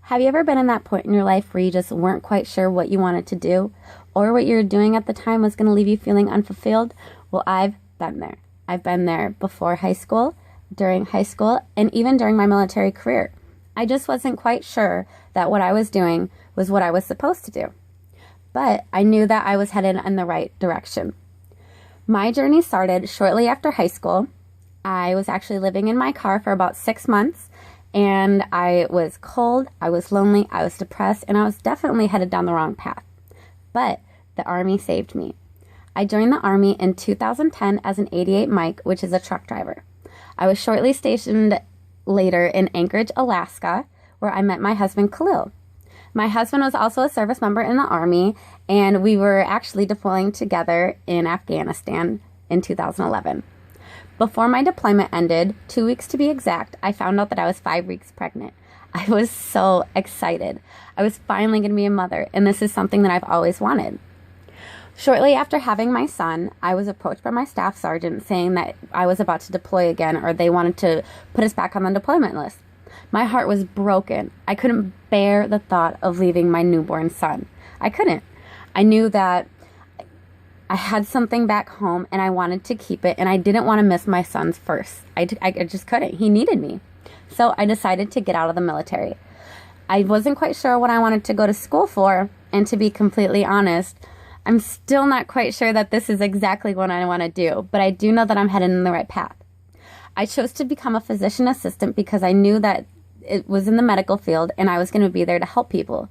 Have you ever been in that point in your life where you just weren't quite sure what you wanted to do or what you were doing at the time was going to leave you feeling unfulfilled? Well, I've been there. I've been there before high school, during high school, and even during my military career. I just wasn't quite sure that what I was doing was what I was supposed to do. But I knew that I was headed in the right direction. My journey started shortly after high school. I was actually living in my car for about 6 months, and I was cold, I was lonely, I was depressed, and I was definitely headed down the wrong path. But the Army saved me. I joined the Army in 2010 as an 88 Mike, which is a truck driver. I was shortly stationed later in Anchorage, Alaska, where I met my husband, Khalil. My husband was also a service member in the Army, and we were actually deploying together in Afghanistan in 2011. Before my deployment ended, 2 weeks to be exact, I found out that I was 5 weeks pregnant. I was so excited. I was finally going to be a mother, and this is something that I've always wanted. Shortly after having my son, I was approached by my staff sergeant saying that I was about to deploy again, or they wanted to put us back on the deployment list. My heart was broken. I couldn't bear the thought of leaving my newborn son. I couldn't. I knew that I had something back home and I wanted to keep it, and I didn't want to miss my son's first. I just couldn't. He needed me. So I decided to get out of the military. I wasn't quite sure what I wanted to go to school for, and to be completely honest, I'm still not quite sure that this is exactly what I want to do, but I do know that I'm headed in the right path. I chose to become a physician assistant because I knew that it was in the medical field and I was going to be there to help people.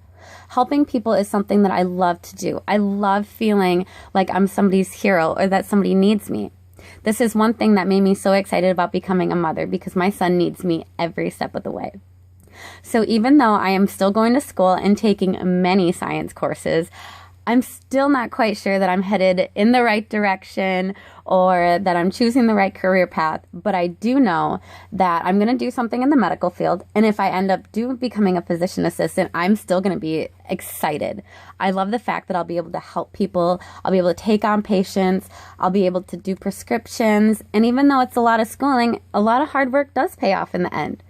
Helping people is something that I love to do. I love feeling like I'm somebody's hero or that somebody needs me. This is one thing that made me so excited about becoming a mother, because my son needs me every step of the way. So even though I am still going to school and taking many science courses, I'm still not quite sure that I'm headed in the right direction or that I'm choosing the right career path, but I do know that I'm going to do something in the medical field, and if I end up becoming a physician assistant, I'm still going to be excited. I love the fact that I'll be able to help people, I'll be able to take on patients, I'll be able to do prescriptions, and even though it's a lot of schooling, a lot of hard work does pay off in the end.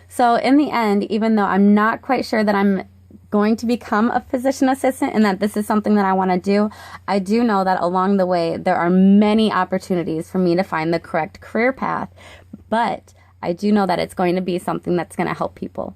So in the end, even though I'm not quite sure that I'm going to become a physician assistant and that this is something that I want to do, I do know that along the way there are many opportunities for me to find the correct career path, but I do know that it's going to be something that's going to help people.